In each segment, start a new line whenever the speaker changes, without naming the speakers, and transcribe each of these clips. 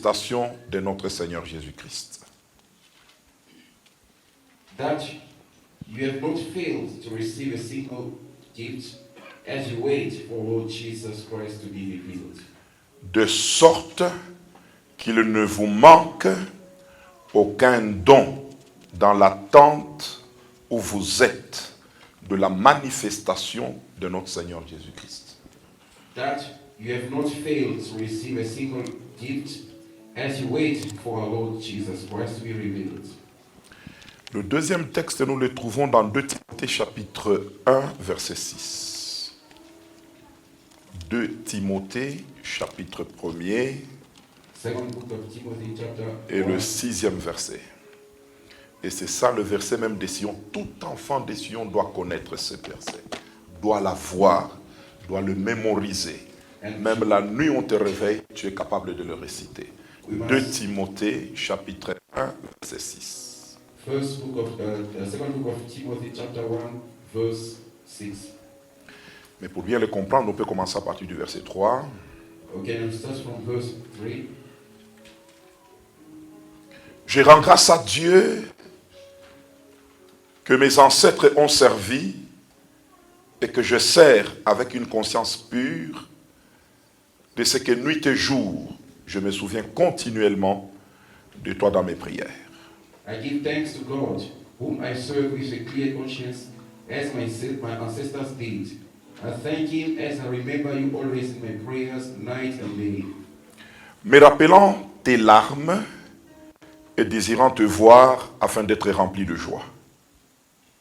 manifestation de notre Seigneur Jésus-Christ.
That you have not failed to receive a single gift as you wait for Lord Jesus Christ to be revealed.
De sorte qu'il ne vous manque aucun don dans l'attente où vous êtes de la manifestation de notre Seigneur Jésus-Christ.
That you have not failed to receive a single gift as you wait for our Lord Jesus Christ to be revealed.
Le deuxième texte, nous le trouvons dans 2 Timothée chapitre 1, verset 6. 2 Timothée chapitre 1er et le 6e verset. Et c'est ça le verset même des Sion. Tout enfant des Sion doit connaître ce verset, doit l'avoir, doit le mémoriser. Même la nuit on te réveille, tu es capable de le réciter. 2 Timothée chapitre 1, verset 6.
Second book of Timothy, chapter 1, verse 6.
Mais pour bien le comprendre, on peut commencer à partir du verset 3.
Okay, let's start from verse 3.
Je rends grâce à Dieu que mes ancêtres ont servi et que je sers avec une conscience pure de ce que nuit et jour, je me souviens continuellement de toi dans mes prières.
I give thanks to God, whom I serve with a clear conscience, as my ancestors did. I thank Him as I remember you always in my prayers, night and day.
Me rappelant tes larmes et désirant te voir afin d'être rempli de joie.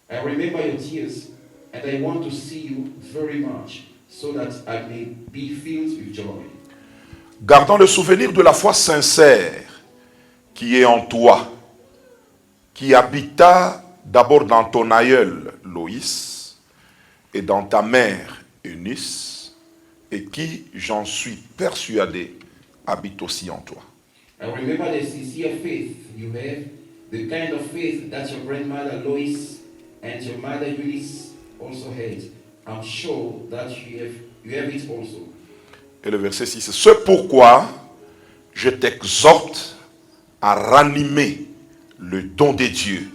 I remember your tears, and I want to see you very much, so that I may be filled with joy.
Gardant le souvenir de la foi sincère qui est en toi, qui habita d'abord dans ton aïeul Loïs et dans ta mère Eunice, et qui, j'en suis persuadé, habite aussi en toi.
I remember the sincere faith you have, the kind of faith that your grandmother Lois and your mother Eunice also had. I'm sure that you have it also.
Et le verset 6, c'est pourquoi je t'exhorte à ranimer le don de Dieu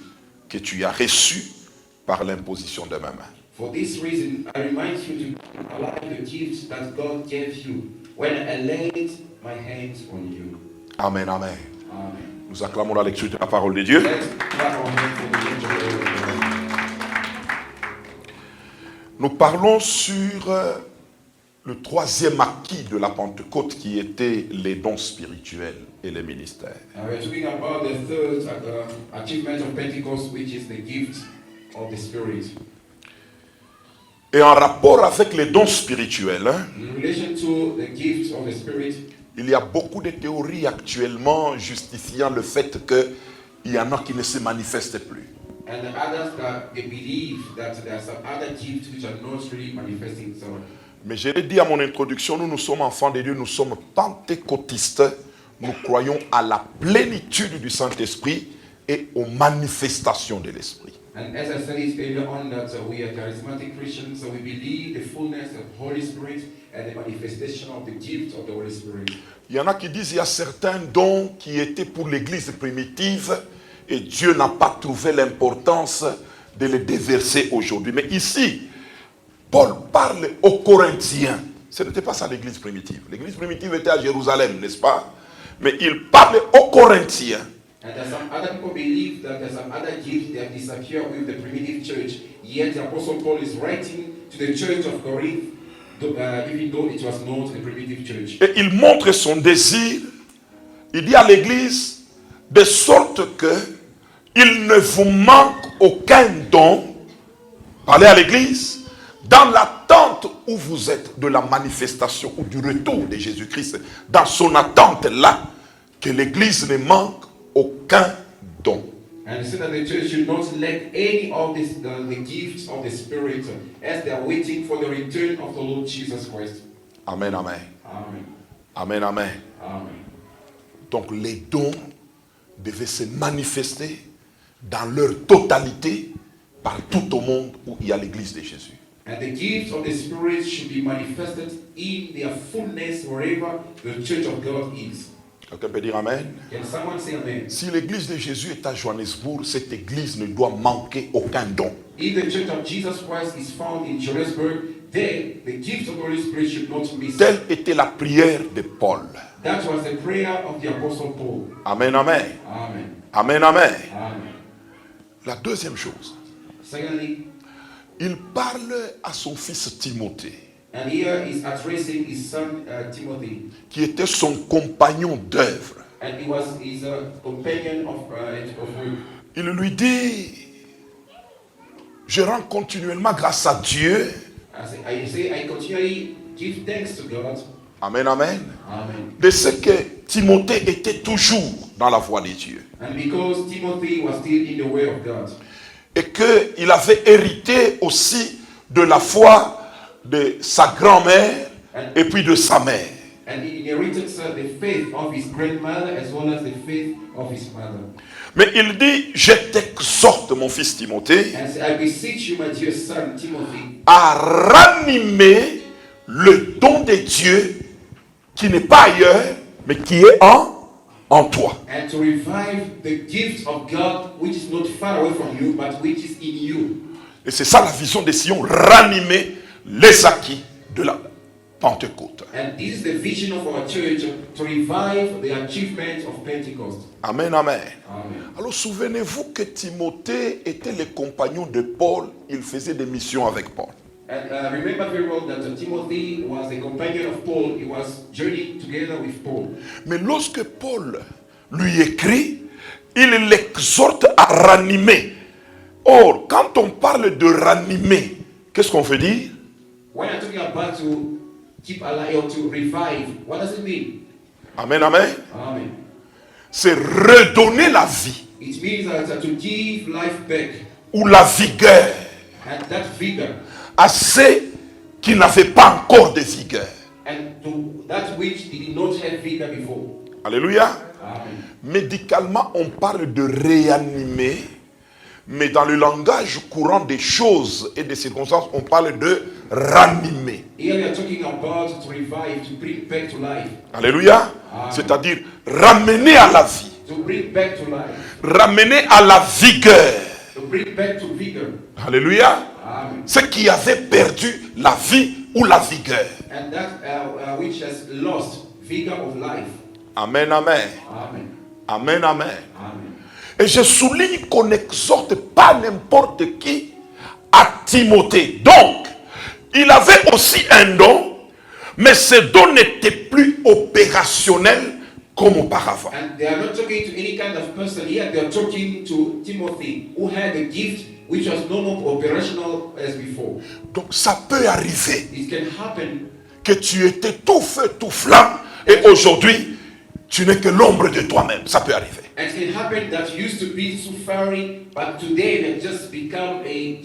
que tu as reçu par l'imposition de ma main.
For this reason, I remind you to allow the gift that God gave you when I laid my hands on you.
Amen, amen.
Amen.
Nous acclamons la lecture de la parole de Dieu.
Let's clap our hands for the lecture of the Lord.
Nous parlons sur le troisième acquis de la Pentecôte qui était les dons spirituels et les ministères.
We're talking about the third achievement of Pentecost, which is the gift of the Spirit.
Et en rapport avec les dons spirituels,
In relation to the gift of the Spirit,
il y a beaucoup de théories actuellement justifiant le fait qu'il y en a qui ne se manifestent plus.
and the others that they believe that there are some other gifts which are not really manifesting themselves.
Mais je l'ai dit à mon introduction, nous sommes enfants de Dieu, nous sommes pentecôtistes, nous croyons à la plénitude du Saint-Esprit et aux manifestations de l'Esprit.
And as I said it earlier on, that we are charismatic Christians, so we believe the fullness of the Holy Spirit and the manifestation of the gift of the Holy Spirit.
Il y en a qui disent qu'il y a certains dons qui étaient pour l'Église primitive et Dieu n'a pas trouvé l'importance de les déverser aujourd'hui. Mais ici, Paul parle aux Corinthiens. Ce n'était pas ça l'Église primitive. L'Église primitive était à Jérusalem, n'est-ce pas? Mais il parle aux Corinthiens.
And some other people believe that there's some other gifts that disappear with the primitive church. Yet the Apostle Paul is writing to the church of Corinth, even though it was not the primitive church.
Et il montre son désir. Il dit à l'Église de sorte que il ne vous manque aucun don. Parlez à l'Église dans l'attente où vous êtes de la manifestation ou du retour de Jésus-Christ. Dans son attente là, que l'Église ne manque aucun don.
And so that the church should not lack any of this, the gifts of the Spirit as they are waiting for the return of the Lord Jesus Christ.
Amen, amen.
Amen.
Amen, amen.
Amen.
Donc les dons devaient se manifester dans leur totalité partout au monde où il y a l'Église de Jésus.
And the gifts of the Spirit should be manifested in their fullness wherever the church of God is.
Quelqu'un peut dire Amen?
Can someone say amen?
Si l'église de Jésus est à Johannesburg, cette église ne doit manquer aucun don.
If the church of Jesus Christ is found in Johannesburg, then the gift of the Holy Spirit should not miss.
Telle était la prière de Paul.
That was the prayer of the Apostle Paul.
Amen, amen.
Amen.
Amen, amen.
Amen.
La deuxième chose,
Secondly,
il parle à son fils Timothée,
and here he's addressing his son Timothy,
qui était son compagnon d'œuvre.
and he was his companion of work.
Il lui dit, je rends continuellement grâce à Dieu.
I continually give thanks to God.
Amen, amen.
Amen.
De ce que Timothée était toujours dans la voie de Dieu.
And because Timothy was still in the way of God.
Et qu'il avait hérité aussi de la foi de sa grand-mère et puis de sa mère.
And he inherited the faith of his grandmother as well as the faith of his mother.
Mais il dit, je t'exhorte, mon fils Timothée,
And I beseech you, my dear son Timothy,
à ranimer le don de Dieu qui n'est pas ailleurs, mais qui est en toi.
and to revive the gift of God which is not far away from you, but which is in you.
Et c'est ça la vision de Sion, ranimer les acquis de la Pentecôte.
And this is the vision of our church, to revive the achievements of Pentecost.
Amen, amen.
Amen.
Alors souvenez-vous que Timothée était le compagnon de Paul, il faisait des missions avec Paul.
And remember very well that Timothy was a companion of Paul. He was journeying together with Paul.
Mais lorsque Paul lui écrit, il l'exhorte à ranimer. Or, quand on parle de ranimer, qu'est-ce qu'on veut dire?
When I'm talking about to keep alive or to revive, what does it mean?
Amen, amen.
Amen.
C'est redonner la vie
It means that to give life back,
ou la vigueur
and that vigor,
à ceux qui n'avaient pas encore de vigueur.
and to that which did not have vigor before.
Alléluia.
Amen.
Médicalement, on parle de réanimer, mais dans le langage courant des choses et des circonstances, on parle de ranimer.
Here we are talking about to revive, to bring back to life.
Alléluia. C'est-à-dire ramener à la vie,
To bring back to life.
ramener à la vigueur.
To bring back to vigor.
Alléluia.
Amen.
Ceux qui avaient perdu la vie ou la vigueur.
And that which has lost vigor of life.
Amen, amen.
Amen.
Amen, amen.
Amen.
Et je souligne qu'on n'exhorte pas n'importe qui à Timothée. Donc, il avait aussi un don, mais ce don n'était plus opérationnel comme auparavant.
And they are not talking to any kind of person here. They are talking to Timothy, who had a gift which was no more operational as before.
Donc, ça peut arriver
It can happen
que tu étais tout feu, tout flamme, et aujourd'hui, tu n'es que l'ombre de toi-même. Ça peut arriver.
and it can happen that you used to be so fiery, but today they just become a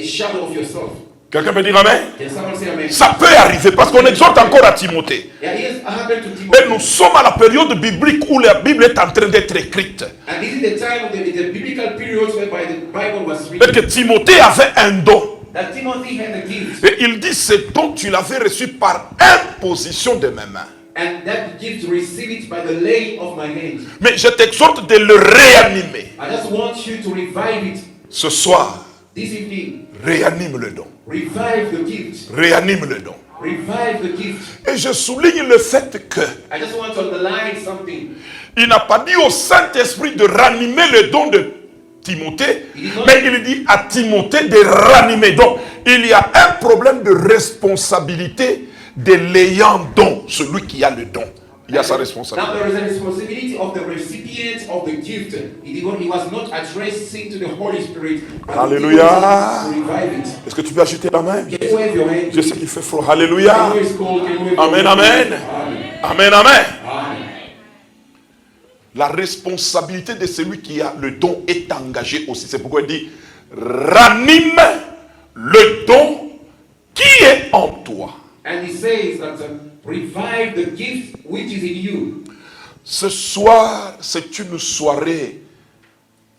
shadow of yourself.
Quelqu'un peut dire Amen?
Can someone say amen?
Ça peut arriver parce qu'on exhorte encore à Timothée.
Yeah, it has happened to
Et nous
Timothy.
sommes à la période biblique où la Bible est en train d'être écrite.
And this is the time of the biblical period whereby the Bible was
Et que
written.
Timothée avait un don.
That Timothy had a gift.
Et il dit, ce don, tu l'avais reçu par imposition de mes mains.
And that gift, receive it by the laying of my hands.
Mais je t'exhorte de le réanimer.
I just want you to revive it
Ce soir,
this evening.
réanime le don.
Revive the gift.
Réanime le don.
Revive the gift.
Et je souligne le fait que
I just want to underline something.
il n'a pas dit au Saint-Esprit de ranimer le don de Timothée, mais il dit à Timothée de ranimer. Donc, il y a un problème de responsabilité de l'ayant don, celui qui a le don. Il y a sa
Now
responsabilité.
there is a responsibility of the recipient of the gift. He was not addressing to the Holy Spirit, but
Alléluia.
to revive it.
Est-ce que tu peux acheter la main?
Can you wave your hand?
Je sais qu'il fait froid. Alléluia.
Can you wave cold? Can you wave
Amen,
your hand?
amen.
Amen.
Amen, amen.
Amen.
La responsabilité de celui qui a le don est engagée aussi. C'est pourquoi il dit, ranime le don qui est en toi.
And he says that revive the gift which is in you.
Ce soir, c'est une soirée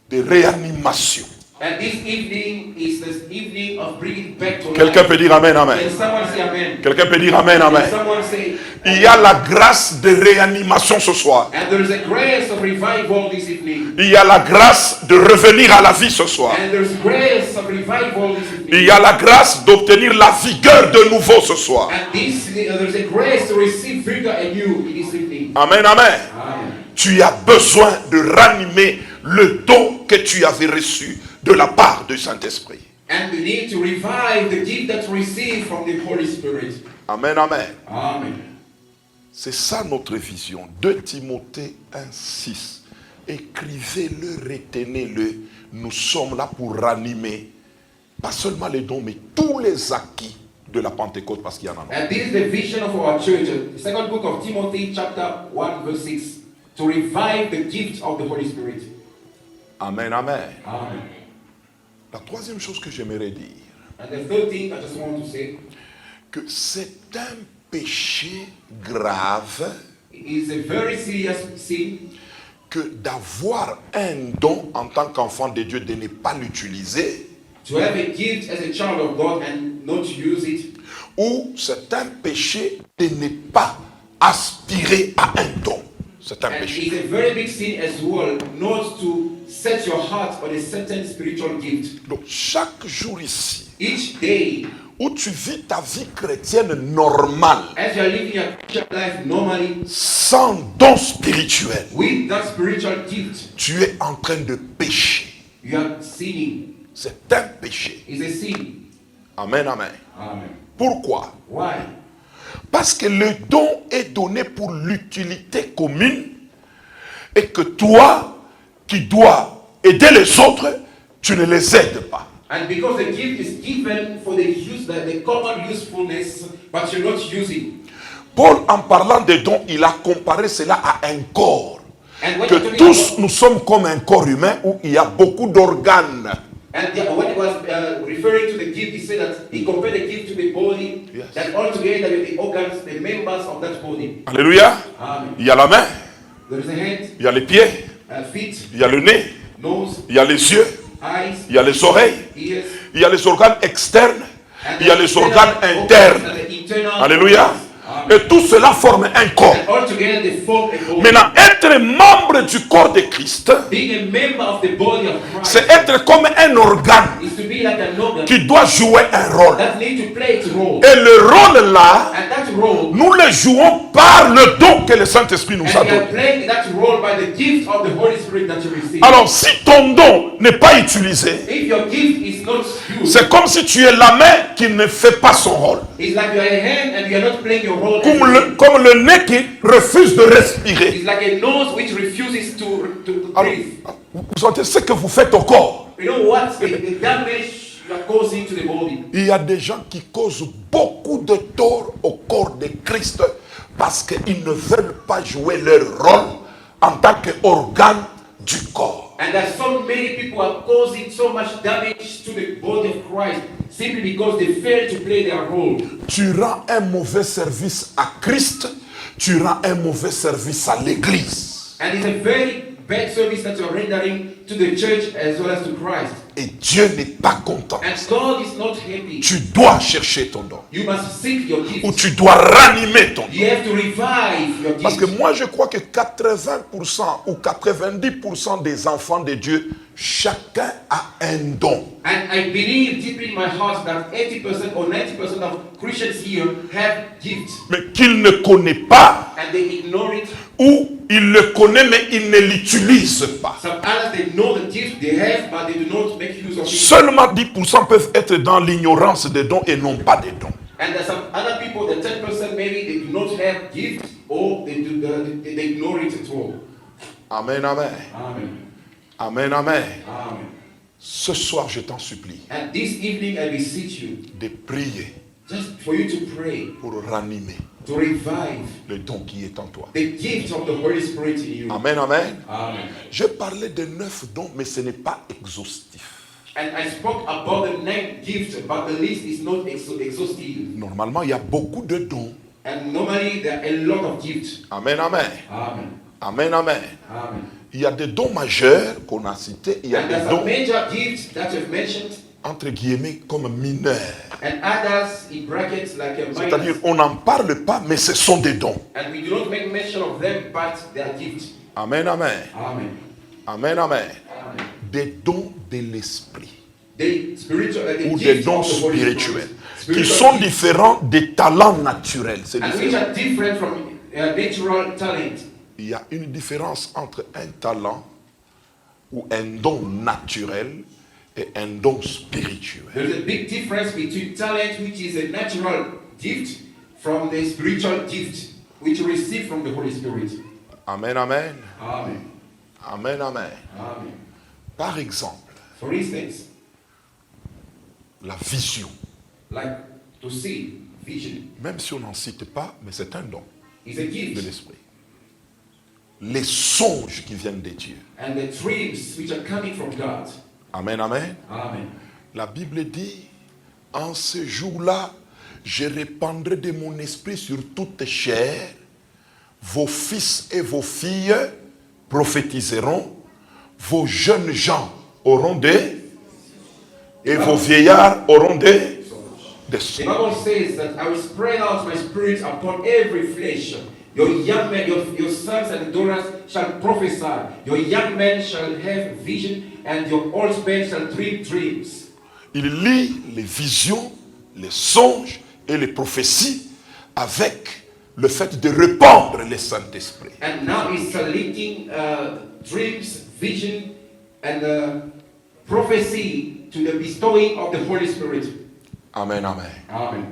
de réanimation.
And this evening is the evening of bringing back to
Quelqu'un
life.
peut dire Amen, Amen.
Can someone say amen?
Quelqu'un peut dire Amen,
Can
Amen.
someone say
Il y a la grâce de réanimation ce soir.
and there is a grace of revival this evening.
Il y a la grâce de revenir à la vie ce soir.
And there is grace of revival this
Il
evening.
y a la grâce d'obtenir la vigueur de nouveau ce soir.
And there is a grace to receive vigor anew this evening.
Amen, Amen.
Amen.
Tu as besoin de ranimer le don que tu avais reçu de la part du Saint-Esprit.
And we need to revive the gift that we receive from the Holy Spirit.
Amen, Amen.
Amen.
C'est ça notre vision. 2 Timothée 1,6. Écrivez-le, retenez-le. Nous sommes là pour ranimer, pas seulement les dons, mais tous les acquis de la Pentecôte, parce qu'il y en a.
And this is the vision of our church. The second book of Timothy, chapter 1, verse 6. To revive the gift of the Holy Spirit.
Amen, amen.
Amen.
La troisième chose que j'aimerais dire,
And the third thing I just want to say,
que c'est un péché grave
it is a very serious sin
que d'avoir un don en tant qu'enfant de Dieu, de ne pas l'utiliser,
to have a gift as a child of God and not to use it.
ou c'est un péché de ne pas aspirer à un don. C'est un
And
péché.
it's a very big sin as well not to set your heart on a certain spiritual gift.
Donc chaque jour ici,
Each day,
où tu vis ta vie chrétienne normale,
as you are living your Christian life normally
sans don spirituel,
with that spiritual gift,
tu es en train de pécher.
you are sinning.
C'est un péché.
It's a sin.
Amen, amen.
Amen.
Pourquoi?
Why?
Parce que le don est donné pour l'utilité commune et que toi, qui dois aider les autres, tu ne les aides pas.
And because the gift is given for the use, the common usefulness, but you're not using.
Paul, en parlant des dons, il a comparé cela à un corps.
And when
Que
you're talking
tous
about-
nous sommes comme un corps humain où il y a beaucoup d'organes.
And when he was referring to the gift, he said that he compared the gift to the body,
Yes.
that all together with the organs, the members of that body.
Alléluia.
Amen.
Il y a la main,
There is a head,
il y a les pieds,
feet,
il y a le nez,
nose,
il y a les yeux,
eyes,
il y a les oreilles,
ears,
il y a les organes externes,
and
il y a
the
les
internal
organes
organs
internes.
and the internal
Alléluia.
organs. Amen.
Et tout cela forme un corps.
And all together they form a body.
Maintenant, être membre du corps de Christ,
Being a member of the body of Christ
c'est être comme un organe
is to be like an organ
qui doit jouer un rôle.
that need to play its role.
Et le rôle là,
And that role,
nous le jouons par le don que le Saint-Esprit nous
and
a
you are
donné.
playing that role by the gift of the Holy Spirit that you receive.
Alors, si ton don n'est pas utilisé,
If your gift is not used,
c'est comme si tu es la main qui ne fait pas son rôle.
it's like you are a hand and you are not playing your role.
Comme le nez qui refuse de respirer.
It's like a nose which refuses to
Alors,
breathe.
vous sentez ce que vous faites au corps.
You know what? The damage you are causing to the body.
Il y a des gens qui causent beaucoup de tort au corps de Christ parce qu'ils ne veulent pas jouer leur rôle en tant qu'organe du corps.
And that so many people are causing so much damage to the body of Christ simply because they fail to play their role.
Tu rends un mauvais service à Christ, tu rends un mauvais service à l'Église.
And it's a very bad service that you're rendering to the church as well as to Christ.
Et Dieu n'est pas content.
And God is not happy.
Tu dois chercher ton don.
You must seek your
Ou
gift.
tu dois ranimer ton don.
You have to revive your
Parce que
gift.
moi, je crois que 80% ou 90% des enfants de Dieu, chacun a un don.
And I believe deep in my heart that 80% or 90% of Christians here have gifts.
Mais qu'il ne connaît pas,
And they ignore it.
ou il le connaît mais il ne l'utilise pas.
Some others, they know the gift they have, but they do not make use of it.
Seulement 10% peuvent être dans l'ignorance des dons et non pas des dons.
And there's some other people, the 10% maybe, they do not have gifts or they ignore it at all.
Amen, amen.
Amen.
Amen, amen.
Amen.
Ce soir, je t'en supplie
And this evening I beseech you,
de prier
just for you to pray,
pour ranimer
to revive
le don qui est en toi.
the gift of the Holy Spirit in you.
Amen, amen.
Amen.
Je parlais de 9 dons, mais ce n'est pas exhaustif.
And I spoke about the 9 gifts, but the list is not exhaustive.
Normalement, il y a beaucoup de dons.
And normally there are a lot of gifts.
Amen, amen.
Amen.
Amen, amen.
Amen.
Il y a des dons majeurs qu'on a cités, il y a
And
des
there's a
dons,
major gift that you've mentioned,
entre guillemets, comme mineurs.
and others in brackets like a
C'est-à-dire,
minor.
on n'en parle pas, mais ce sont des dons.
And we do not make mention of them, but they are gifts.
Amen, amen.
Amen.
Amen, amen.
Amen.
Des dons de l'esprit.
They spiritual, the
Ou des
gifts
dons
of the Holy
spirituels.
Spirit.
Qui
Spiritual
sont
gifts.
différents des talents naturels. C'est
And which
différent.
are different from natural talent.
Il y a une différence entre un talent ou un don naturel et un don spirituel.
There's a big difference between talent, which is a natural gift, from the spiritual gift, which you receive from the Holy Spirit.
Amen, amen.
Amen.
Amen, amen.
Amen.
Par exemple,
For instance,
la vision.
like to see, vision,
Même si on n'en cite pas, mais c'est un don
is a
de
gift.
l'esprit. Les songes qui viennent de Dieu.
And the dreams which are coming from God.
Amen, amen.
Amen.
La Bible dit, en ce jour-là, je répandrai de mon esprit sur toute chair. Vos fils et vos filles prophétiseront. Vos jeunes gens auront des... Et vos vieillards auront des
The
songes.
Bible says that I will spread out my spirit upon every flesh. Your young men, your sons and daughters shall prophesy. Your young men shall have vision, and your old men shall dream dreams.
Il lit les visions, les songes et les prophéties avec le fait de répandre le Saint-Esprit.
And now he's linking dreams, vision, and prophecy to the bestowing of the Holy Spirit.
Amen, amen.
Amen.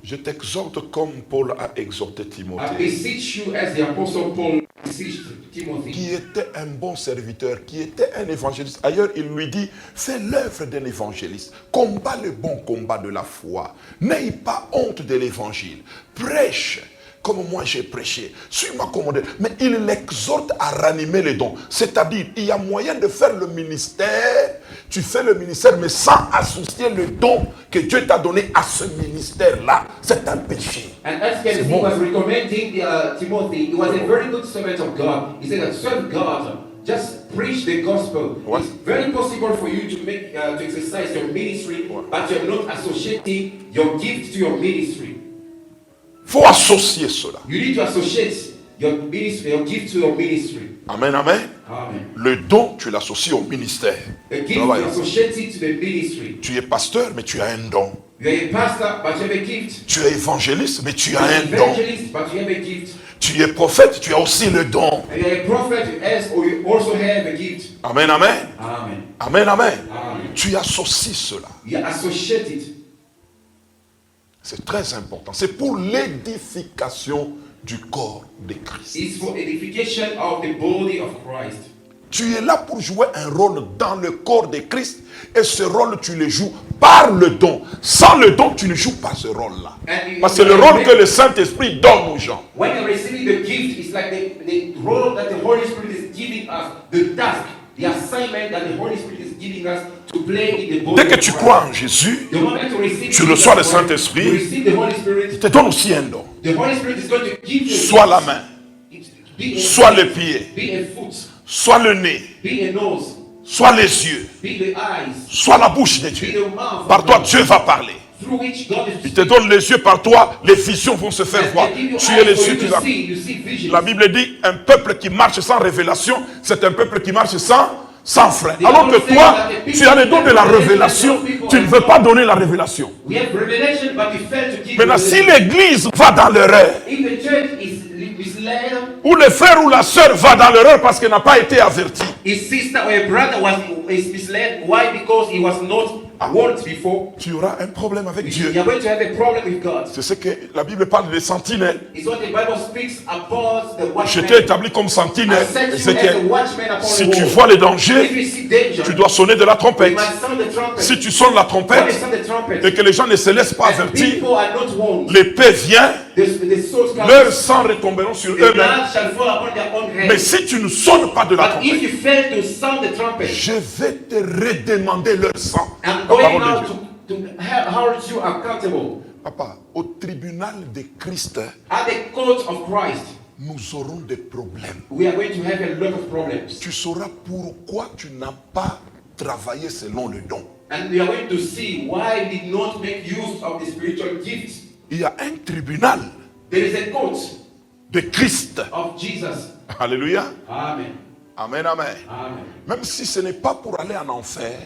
Je t'exhorte comme Paul a exhorté
I
Timothée,
beseech you as the Apostle Paul beseeched Timothy.
qui était un bon serviteur, qui était un évangéliste. Ailleurs, il lui dit, fais l'œuvre d'un évangéliste, combat le bon combat de la foi, n'aie pas honte de l'évangile, prêche comme moi j'ai prêché, suis-moi comme modèle. Mais il l'exhorte à ranimer les dons. C'est-à-dire, il y a moyen de faire le ministère, tu fais le ministère, mais sans associer le don que Dieu t'a donné à ce ministère-là. C'est un péché.
And as you can see, he was recommending Timothy. He was a very good servant of God. He said that serve God, just preach the gospel.
What?
It's very possible for you to make to exercise your ministry, but you're not associating your gift to your ministry.
Il faut associer cela.
You need to associate your ministry, your gift to your ministry.
Amen, amen.
Amen.
Le don, tu l'associes au ministère.
The gift
Travaille.
you associate it to the ministry.
Tu es pasteur, mais tu as un don.
You are a pastor, but you have a gift.
Tu es évangéliste, mais tu as
You're
un
an
don.
evangelist, but you have a gift.
Tu es prophète, tu as aussi le don.
And you're a prophet, you also have a gift.
Amen, amen.
Amen.
Amen, amen.
Amen.
Tu associes cela.
You associate it.
C'est très important. C'est pour l'édification du corps de Christ.
It's for edification of the body of Christ.
Tu es là pour jouer un rôle dans le corps de Christ et ce rôle, tu le joues par le don. Sans le don, tu ne joues pas ce rôle-là. Parce que c'est le rôle que le Saint-Esprit donne aux gens.
When you're receiving the gift, it's like the role that the Holy Spirit is giving us, the task, the assignment that the Holy Spirit is giving us to play in the body
Dès que
of
tu
Christ.
crois en Jésus,
The moment you receive
tu
Jesus
reçois le
Christ,
Saint-Esprit.
you receive the Holy
il
Spirit.
te donne aussi un don.
The Holy Spirit is going to give you
Soit la main,
be a
soit le pied,
be a foot,
soit le nez,
be a nose,
soit les yeux,
be the eyes,
soit la bouche de
be
Dieu.
the mouth.
Par toi, Dieu va parler.
Through which God is
Il te donne les yeux par toi, les visions vont se faire voir. Tu es les yeux, tu vas.
you see visions.
La Bible dit, un peuple qui marche sans révélation, c'est un peuple qui marche sans frein. Alors que toi, tu as le don de la révélation, tu ne veux pas donner la révélation.
We have revelation, but we fail to give.
Maintenant, si
revelation.
l'église va dans l'erreur,
If the church is misled,
ou le frère ou la sœur va dans l'erreur parce qu'il n'a pas été averti,
his sister or a brother is misled. Why? Because he was not warned before.
tu auras un problème avec Dieu.
You are going to have a problem with God.
C'est ce que la Bible parle des sentinelles.
It's what the Bible speaks about the
Je
watchman.
t'ai établi comme sentinelle.
I set you as
Ézéchiel.
a watchman upon
Si
the
tu
wall.
vois les
If
dangers,
you see danger,
tu dois sonner de la
you
trompette.
must sound the trumpet.
Si tu sonnes la
When you
trompette
sound the trumpet,
et que les gens ne se laissent pas
and
avertir,
people are not warned,
l'épée vient,
the swords come,
leur sang retomberont sur
the
eux-mêmes.
blood shall fall upon their own
Mais
heads.
si tu ne sonnes pas de la
But if
trompette,
you fail to sound the trumpet,
je vais te redemander leur sang.
I'm
La
going
parole de
now
Dieu.
to hold you accountable
Papa, au tribunal de Christ,
at the court of Christ.
nous aurons des problèmes.
We are going to have a lot of problems.
Tu sauras pourquoi tu n'as pas travaillé selon le don.
And we are going to see why we did not make use of the spiritual gifts.
Il y a un tribunal
There is a court
de Christ.
of Jesus.
Alléluia.
Amen.
Amen, amen.
Amen.
Même si ce n'est pas pour aller en enfer,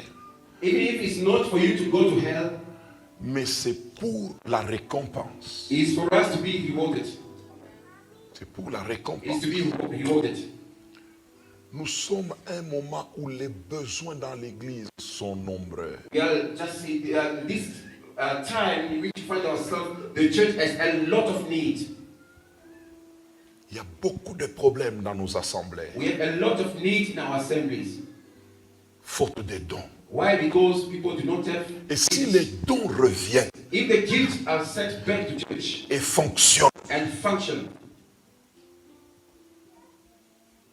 Even if it's not for you to go to hell,
mais c'est pour la récompense.
it's for us to be rewarded.
C'est pour la
It's
récompense.
to be rewarded.
Nous sommes à un moment où les besoins dans l'église sont nombreux.
We are just in this time in which we find ourselves. The church has a lot of need.
Il y a beaucoup de problèmes dans nos assemblées.
We have a lot of need in our assemblies.
Faute de dons.
Why? Because people do not have.
Et si les dons reviennent
If the gifts are sent back to church
et fonctionnent,
and function,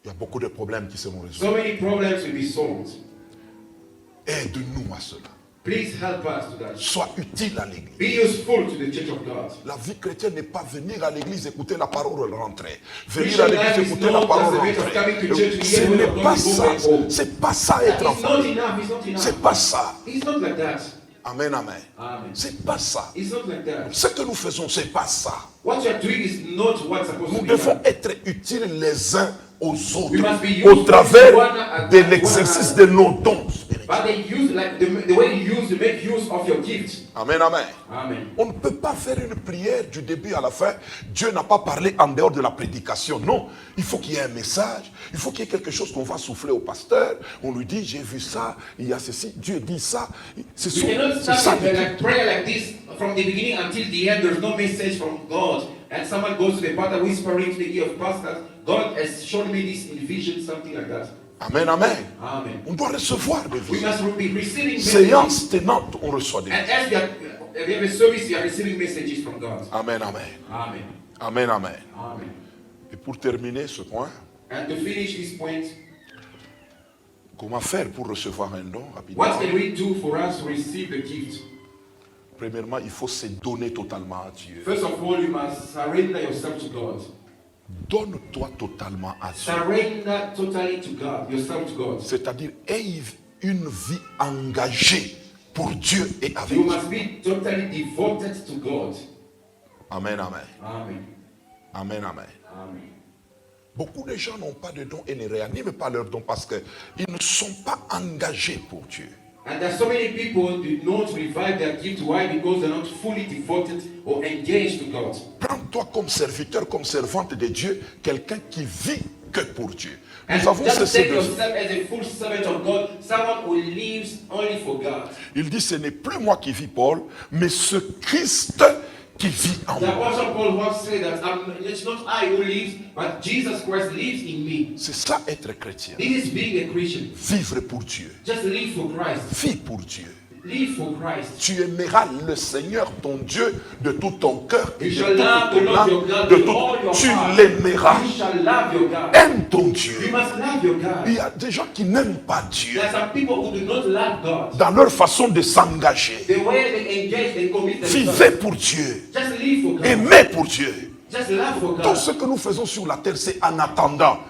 il y a beaucoup de problèmes qui seront résolus.
so many problems will be solved.
Aide-nous à cela.
Please help us to that.
Sois utile à l'église.
Be useful to the church of God.
La vie chrétienne n'est pas venir à l'église écouter la parole rentrer. Venir
Christian
à
life
l'église
is
écouter
not
la parole
just a way of coming to
rentrer.
church to
Ce
hear the word
n'est
of
pas
God before
ça.
going home.
C'est pas ça être
It's
enfant.
not enough. It's not enough.
C'est pas ça.
It's not like that.
Amen, amen.
Amen.
C'est pas ça.
It's not like that.
Ce que nous faisons, c'est pas ça.
What you are doing is not what's supposed
Nous
to be
devons
done.
être utiles les uns aux
We must
autres
be
au
useful
travers
to one another.
de l'exercice de nos dons spirituels.
But they use like the way you use to make use of your gift.
Amen, amen.
Amen.
On ne peut pas faire une prière du début à la fin. Dieu n'a pas parlé en dehors de la prédication. Non, il faut qu'il y ait un message. Il faut qu'il y ait quelque chose qu'on va souffler au pasteur. On lui dit, j'ai vu ça, il y a ceci, Dieu dit ça. C'est
You cannot
ça.
start with like prayer like this from the beginning until the end. There's no message from God, and someone goes to the pastor whispering to the ear of pastor. God has shown me this in vision, something like that.
Amen, amen.
Amen.
On doit recevoir des
We
visions.
must be receiving messages.
Séance tenante, on reçoit des
And
visions.
as we have a service, we are receiving messages from God.
Amen, amen.
Amen.
Amen, amen.
Amen.
Et pour terminer ce point,
And to finish this point,
comment faire pour recevoir un don rapidement?
what can we do for us to receive the gift?
Premièrement, il faut se donner totalement à Dieu.
First of all, you must surrender yourself to God.
Donne-toi totalement à Dieu.
Surrender totally to God, yourself to God.
C'est-à-dire, aie une vie engagée pour Dieu et avec
You
Dieu.
must be totally devoted to God.
Amen, amen.
Amen.
Amen, amen.
Amen.
Beaucoup de gens n'ont pas de dons et ne réaniment pas leurs dons parce qu'ils ne sont pas engagés pour Dieu.
And there's so many people do not revive their gift. Why? Because they're not fully devoted or engaged to God.
Prends-toi comme serviteur, comme servante de Dieu, quelqu'un qui vit que pour Dieu.
And
Nous avons
just
cessé
take
de...
yourself as a full servant of God, someone who lives only for God.
Il dit, ce n'est plus moi qui vis, Paul, mais ce Christ qui vit en
The
moi.
Apostle Paul once said that it's not I who lives, but Jesus Christ lives in me.
C'est ça être chrétien.
This is being a Christian.
Vivre pour Dieu.
Just live for Christ.
Vis pour Dieu.
Live for Christ.
Tu aimeras le Seigneur ton Dieu de tout ton cœur et
You
de
shall love
toute
the
ton
Lord your
âme,
God
de
with
tout.
all your
Tu
heart.
l'aimeras.
You shall love your God.
Aime ton
You
Dieu.
must love your God.
Il y a des gens qui n'aiment pas Dieu
There are some people who do not love God.
dans leur façon de s'engager.
The way they engage, they commit
Vivez
themselves.
pour Dieu.
Just live for God.
Aimez pour Dieu.
Just love for
Tout
God.
ce que nous faisons sur la terre, c'est en attendant.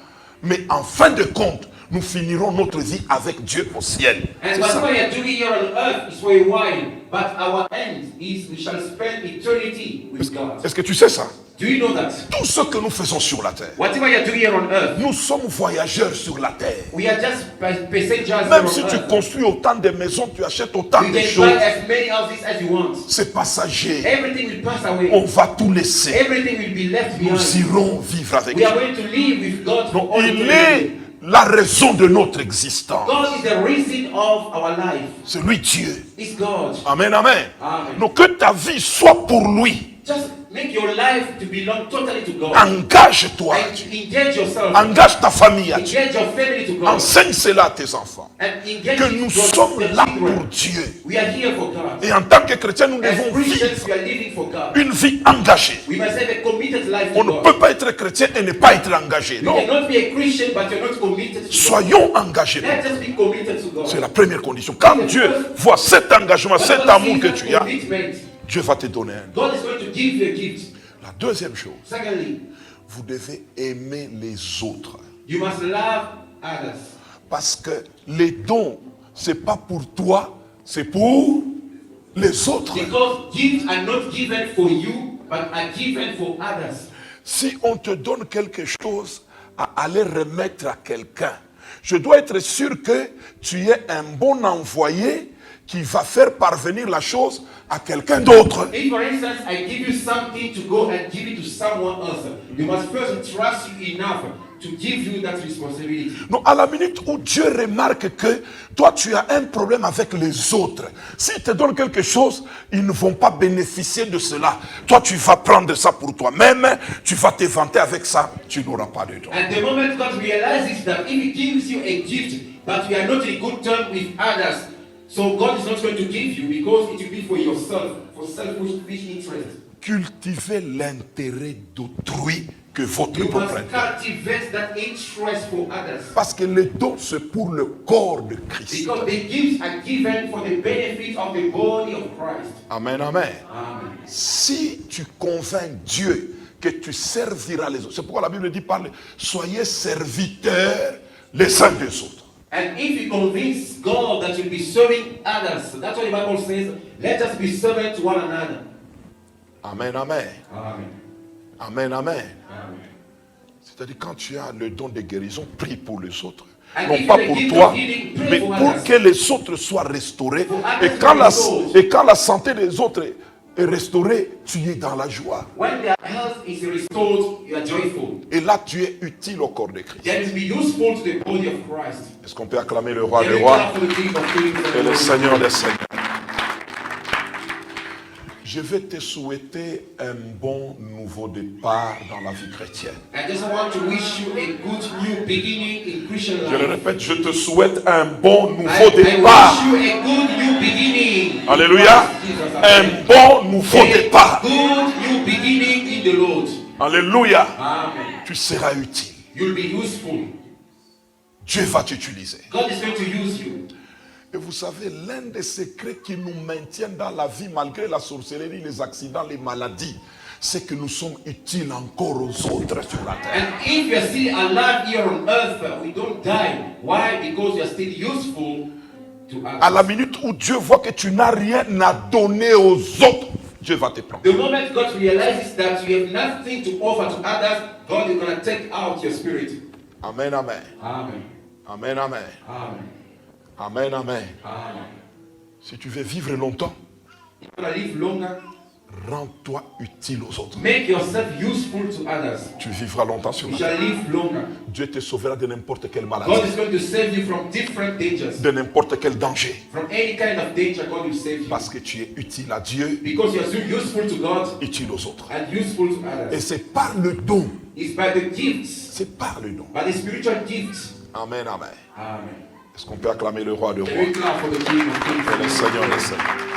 Mais en fin de compte, nous finirons notre vie avec Dieu au ciel.
And
C'est
whatever
ça.
we are doing here on earth is for a while, but our end is we shall spend eternity with God.
Est-ce que tu sais ça?
Do you know that?
Tout ce que nous faisons sur la terre,
Whatever you are doing here on earth,
nous sommes voyageurs sur la terre.
we are just passengers here
Même
on
si tu
earth.
construis autant de maisons, tu achètes autant
You
de
can buy
choses,
as many houses as you want.
c'est passager.
Everything will pass away.
On va tout laisser.
Everything will be left
Nous
behind.
irons vivre avec
We are
Dieu.
going to live with God for
Donc,
all
il
eternity.
est la raison de notre existence.
God is the reason of our life.
C'est lui Dieu.
It's God.
Amen, amen.
Amen.
Donc que ta vie soit pour lui.
Just make your life to belong totally to God.
Engage-toi à
And
Dieu.
engage yourself.
Engage ta famille à Dieu.
Engage your family to God.
Enseigne cela à tes enfants.
And engage
Que nous
your
sommes là
children.
pour Dieu.
We are here for God.
Et en tant que chrétiens, nous
As
devons
Christians,
vivre
we are living for God.
une vie engagée.
We must have a committed life
On
to
ne
God.
peut pas être chrétien et ne pas être engagé.
You
Non.
cannot be a Christian, but you're not committed to God.
Soyons engagés.
Let us be committed to God.
C'est la première condition. Quand Dieu voit cet engagement, cet
Let us
amour
see
que
that
tu as,
commitment.
Dieu va te donner un don.
God is going to give you a gift.
La deuxième chose,
Secondly,
vous devez aimer les autres.
You must love others.
Parce que les dons, ce n'est pas pour toi, c'est pour les autres.
Because gifts are not given for you, but are given for others.
Si on te donne quelque chose à aller remettre à quelqu'un, je dois être sûr que tu es un bon envoyé qui va faire parvenir la chose à quelqu'un d'autre.
If, for instance, I give you something to go and give it to someone else, you must first trust you enough to give you that responsibility.
Donc à la minute où Dieu remarque que toi tu as un problème avec les autres, s'il te donne quelque chose, ils ne vont pas bénéficier de cela. Toi tu vas prendre ça pour toi-même, tu vas te vanter avec ça, tu n'auras pas de don.
At the moment God realizes that if He gives you a gift, but you are not in good terms with others, so God is not going to give you because it will be for yourself, for selfish interest.
Cultivez l'intérêt d'autrui que votre
You
propre
must
intérêt.
cultivate that interest for others.
Parce que les dons, c'est pour le corps de Christ.
Because the gifts are given for the benefit of the body of Christ.
Amen, amen.
Amen.
Si tu convaincs Dieu que tu serviras les autres, c'est pourquoi la Bible dit, soyez serviteurs les uns des autres.
And if you convince God that you'll be serving others, that's what the Bible says, let us be servants to one another.
Amen, amen.
Amen.
Amen, amen.
Amen.
C'est-à-dire quand tu as le don de guérison, prie pour les autres.
And
Non
if
pas
you
pour
give
toi,
the healing, pray
mais
for
pour
others.
que les autres soient restaurés.
For
Et
others
quand,
to
la,
be restored.
et quand la santé des autres est restaurée, tu es dans la joie.
When their health is restored, you are joyful.
Et là, tu es utile au corps de Christ.
Then it will be useful to the body of Christ.
Est-ce qu'on peut acclamer le roi
Can
des
we
rois
clap for the King of Kings and
et le
Lord of
Seigneur
Lords?
des seigneurs? Je vais te souhaiter un bon nouveau départ dans la vie chrétienne.
I just want to wish you a good new beginning in Christian
Je le
life.
répète, je te souhaite un bon nouveau
I
départ.
wish you a good new beginning. in
Alléluia.
Christ Jesus.
Un
Amen.
bon nouveau départ.
A good new beginning in the Lord.
Alléluia.
Amen.
Tu seras utile.
You'll be useful.
Dieu va t'utiliser.
God is going to use you.
Et vous savez, l'un des secrets qui nous maintiennent dans la vie, malgré la sorcellerie, les accidents, les maladies, c'est que nous sommes utiles encore aux autres sur la terre.
And if you are still alive here on earth, we don't die. Why? Because you are still useful to
À la
others.
minute où Dieu voit que tu n'as rien à donner aux autres, Dieu va te prendre.
The moment God realizes that you have nothing to offer to others, God is going to take out your spirit.
Amen, amen.
Amen.
Amen, amen.
Amen.
Amen, amen.
Amen.
Si tu veux vivre longtemps,
If you want to live longer,
rends-toi utile aux autres.
make yourself useful to others.
Tu vivras longtemps sur
You
la terre.
shall live longer.
Dieu te sauvera de n'importe quelle
God
maladie,
is going to save you from different dangers.
de n'importe quel danger.
From any kind of danger, God will save you.
Parce que tu es utile à Dieu,
Because you are so useful to God
utile aux autres.
and useful to
Et
others.
c'est par le don.
It's by the gifts,
C'est par le don.
by the spiritual gifts.
Amen, amen.
Amen.
Est-ce qu'on peut acclamer le roi de
Can
rois
we clap for the King of Kings
et
and
le
Lord of
Seigneur des
Lords?
seigneurs?